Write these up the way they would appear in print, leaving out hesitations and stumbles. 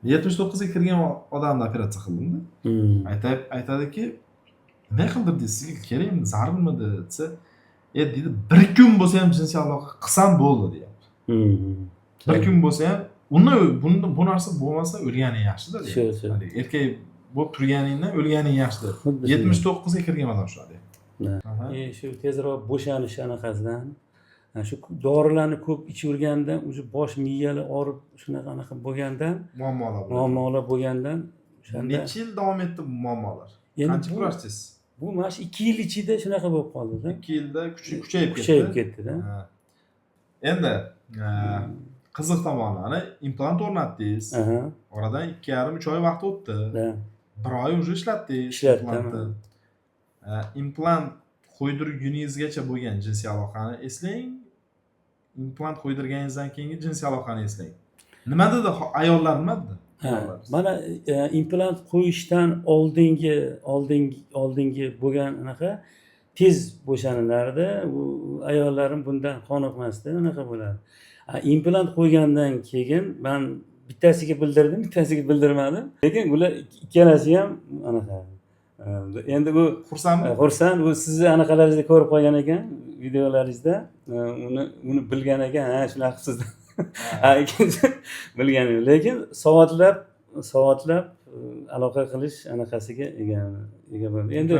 79 ga kirgan odamni operatsiya qildimda. Aytadiki, nima qildirdingiz? Sizga kerakmi, zarurmidi desa, deydi, bir kun bo'lsa ham jinsiy aloqa qilsam bo'ldi deyapti. Bir kun bo'lsa ham, bu narsa bo'lmasa o'lganing yaxshi-da deyapti. Erkak bo'lib turganingdan o'lganing yaxshi. 79 ga kirgan odam shu deyapti. Shu tezroq bo'shanish anaqasidan, shu dorilarni ko'p ichavergandan, o'sha bosh miyali og'rib shunaqa bo'lgandan, muammolar bo'lgandan, o'shanda necha yil davom etdi bu muammolar? Qancha kurashdingiz? Bu mana shu 2 yil ichida shunaqa bo'lib qoldi-da. 2 yilda kuchayib ketdi-da. Endi qiziq tomoni, ana implant o'rnatdingiz. Oradan 2,5-3 oy vaqt o'tdi. 1 oy уже ishlatdingiz implantni. Implant qo'ydirguningizgacha bo'lgan jinsiy aloqani eslang. Implant qo'ydirganingizdan keyingi jinsiy aloqani eslang. Nima dedi ayollar, nima dedi? Mana implant qo'yishdan oldingi bo'lgan anaqa tez bo'shanlardi. U ayollarim bundan qoniqmasdi, anaqa bo'ladi. Implant qo'ygandan keyin men bittasiga bildirdim, bittasiga bildirmadim. Lekin ular ikkalasi ham anaqa. Endi bu xursand, u sizni anaqalaringizda ko'rib qolgan ekan, videolaringizda, uni bilgan ekan, shunaqa qilibsiz. Ikkinchi bilganim, lekin soatlab aloqa qilish anaqasiga ega bo'ldi. Endi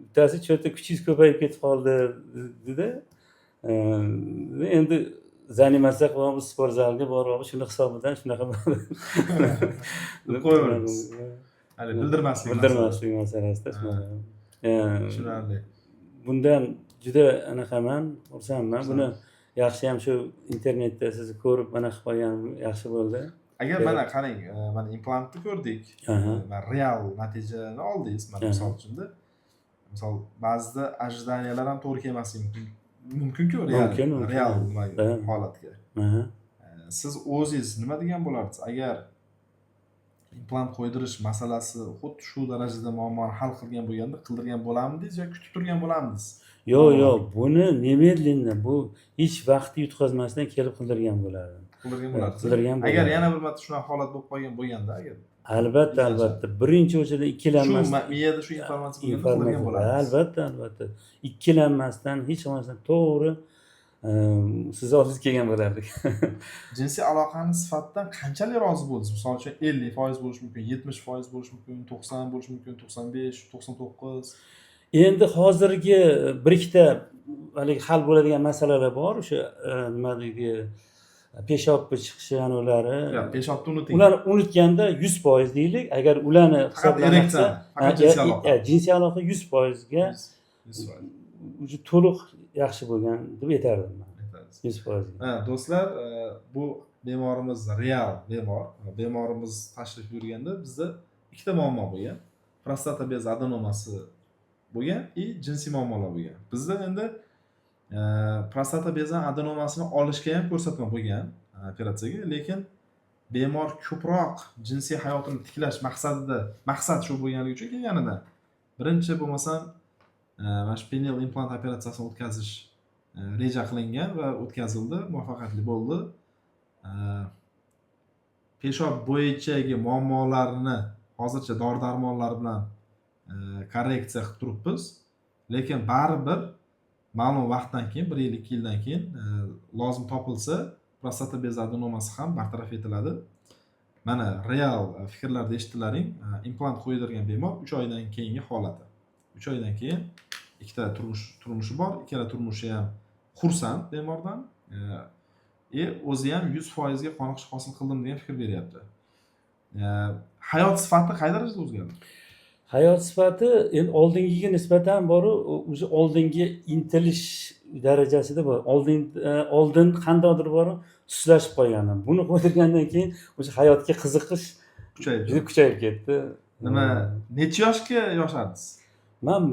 bittasi cho'ta kuchingiz ko'payib ketib qoldi dedi. Endi zanimatsiya qilamiz, sport zalga borib, shuni hisobidan shunaqa bo'ldi. Qo'yamiz. Hali bildirmaslik masalasida shunaqa. Tushunarli. Bundan juda anaqaman, xursandman. Buni yaxshi ham shu internetda sizni ko'rib mana qilib qolganim yaxshi bo'ldi. Agar mana qarang, mana implantni ko'rdik. Va real natijani oldingiz, mana misol uchun. Misol ba'zida ojidaniyalar ham to'g'ri kelmasligi mumkin-ku, real holatga. Siz o'zingiz nima degan bo'lardingiz? Agar implant qo'ydirish masalasi xuddi shu darajada muammoni hal qilgan bo'lganda qildirgan bo'lamidingiz yoki kutib turgan bo'lamidingiz? Yo'q, buni nemedlенно, bu hech vaqt yutqazmasdan kelib qildirgan bo'ladi. Agar yana bir marta shunaqa holat bo'lib qolgan bo'lganda, agar albatta, birinchi o'chada ikkilanmasdan, shu miyada shu informatsiya qildirgan bo'ladi. Albatta. Ikkilanmasdan, hech bo'lmasa to'g'ri siz oldingizga kelgan bo'lardik. Jinsiy aloqaning sifatidan qanchalik rozi bo'ldingiz? Misol uchun 50% bo'lishi mumkin, 70% bo'lishi mumkin, 90 bo'lishi mumkin, 95, 99. Endi hozirgi bir ikkita haligi hal bo'ladigan masalalar bor. O'sha nima deydi, peshobga chiqishi anulari. Peshobni unuting. Ularni unutganda 100% deylik. Agar ularni hisoblamasa, jinsiy aloqa 100% ga to'liq yaxshi bo'lgan deb aytardim men. 100%. Do'stlar, bu bemorimiz real bemor. Bemorimiz tashrif buyurganda bizda ikkita muammo bo'lgan. Prostata bez adenomasi bo'lgan va jinsiy muammolar bo'lgan. Bizda endi prostata bezi adenomasini olishga ham ko'rsatma bo'lgan operatsiyaga, lekin bemor ko'proq jinsiy hayotini tiklash maqsad shu bo'lganligi uchun kelganida birinchi bo'lmasam mana shu penial implant operatsiyasini o'tkazish reja qilingan va o'tkazildi, muvaffaqiyatli bo'ldi. Peshob bo'yichagi muammolarni hozircha dori-darmonlar bilan korreksiya qilib turibmiz, lekin baribir ma'lum vaqtdan keyin, 1 yil, 2 yildan keyin lozim topilsa, prostata bezi adenomasi ham bartaraf etiladi. Mana real fikrlarni eshitdilaring. Implant qo'ydirgan bemor 3 oydan keyingi holati. 3 oydan keyin ikkita turmushi bor, ikkala turmushi ham xursand bemordan. O'zi ham 100% ga qoniqish hosil qildim degan fikr beryapti. Hayot sifati qay darajada o'zgardi? Hayot sifati endi oldingiga nisbatan boru, o'zi oldingi intilish darajasida bor. Oldin qandaydir boru suslashib qolgandim. Buni qo'ydirgandan keyin o'sha hayotga qiziqish kuchayib ketdi. Nima, necha yoshga yoshardingiz?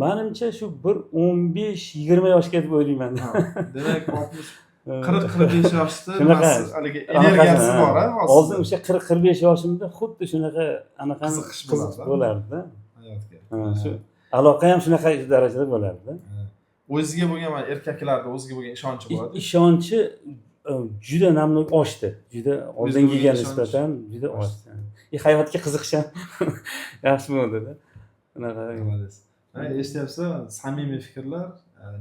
Menimcha shu bir 15-20 yoshga deb o'ylayman. Demak, 40-45 yoshda haligi energiyasi bor, hozir. Hozir o'sha 40-45 yoshimda xuddi shunaqa qiziqish bo'lardi-da. Shu aloqa ham shunaqa darajada bo'lardi. O'ziga bo'lgan erkaklarda o'ziga bo'lgan ishonchi bo'ladi. Ishonchi juda namlik oshdi. Juda oldingiga o'zingizga nisbatan juda oshdi. oshdi. Hayotga qiziqish ham yaxshi bo'ldi-da. Unaqa. Молодец. Eshityapsa, samimiy fikrlar,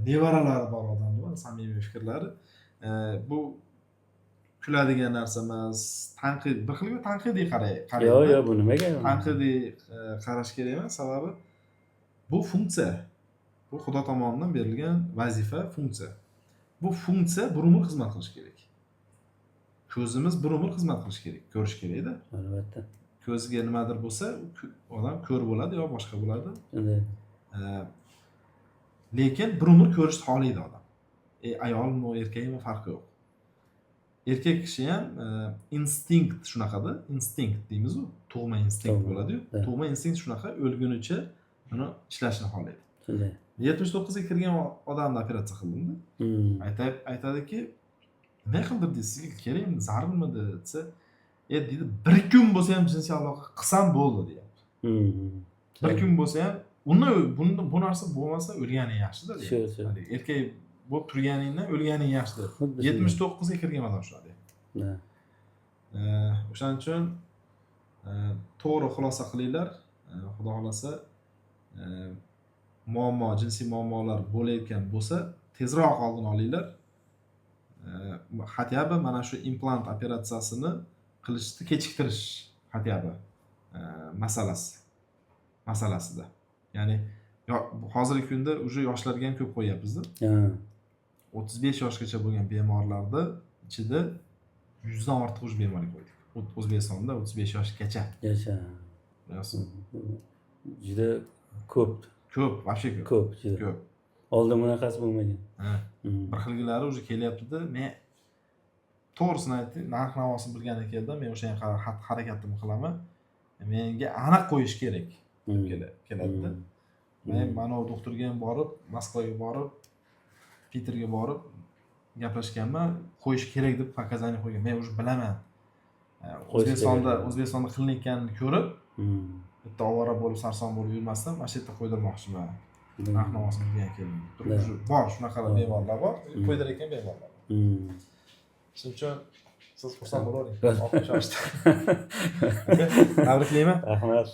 nevaralari bor odamni bor, samimiy fikrlari. Bu kuladigan narsa emas, tanqid, bir xilga tanqidiy qaraydi. Yo'q, bu nimaga? Tanqidiy qarash kerak emas, sababi bu funksiya. Bu Xudo tomonidan berilgan vazifa, funksiya. Bu funksiya bir umr xizmat qilish kerak. Ko'zimiz bir umr xizmat qilish kerak, ko'rish kerak-da. Albatta. Ko'ziga nimadir bo'lsa, odam ko'r bo'ladi yo boshqa bo'ladi. Shunday. Lekin bir umr ko'rishni xohlaydi odam. Ayolmi, erkakmi farqi yo'q. Erkak kishi ham instinkt shunaqada, instinkt deymiz-ku, tug'ma instinkt bo'ladi-yu. Tug'ma instinkt shunaqa, o'lgunicha uni ishlashni xohlaydi. Shunday. 79 ga kirgan odamni operatsiya qildim-da. Aytadiki, nima qildirdi, sizga kerakmi, zarurmidi desa, deydi, bir kun bo'lsa ham jinsiy aloqa qilsam bo'ldi deyapti. Bir kun bo'lsa ham, bu narsa bo'lmasa o'lganing yaxshi-da deyapti. Erkak bo'lib turganingdan o'lganing yaxshi deb. 79 ga kirgan odam shunaqa deyapti. O'shaning uchun to'g'ri xulosa qilinglar. Xudo xolasa jinsiy muammolar bo'layotgan bo'lsa, tezroq oldini olinglar. Hatyabi mana shu implant operatsiyasini qilishni kechiktirish hatyabi masalasida. Ya'ni hozirgi kunda уже yoshlarga ham ko'p qo'yapmiz-da. 35 yoshgacha bo'lgan bemorlarda ichida 100 dan ortiq уже bemorga qo'ydik. O'zbekistonda 35 yoshgacha. Juda ko'p. Ko'p, вообще ko'p. Ko'p, juda. Ko'p. Oldin bunaqasi bo'lmagan. Bir xilgilari уже kelyapti-da. Men to'g'risini aytdim, narx-navosini bilgandan keyin men o'sha ham harakatimni qilaman. Menga aniq qo'yish kerak keladi-da. Men mana doktorga ham borib, Moskvaga borib, Piterga borib gaplashganman, qo'yish kerak deb показания qo'ygan. Men уже bilaman. O'zbekistonda qilinayotganini ko'rib, bitta ovora bo'lib, sarson bo'lib yurmasdan, mana shu yerda qo'ydirmoqchiman. Narx-navosini bilgan keldim. Bor, shunaqa bemorlar bor, qo'ydirayotgan bemorlar. Shuning uchun siz xursand bo'lavering. Tabriklayman. Rahmat.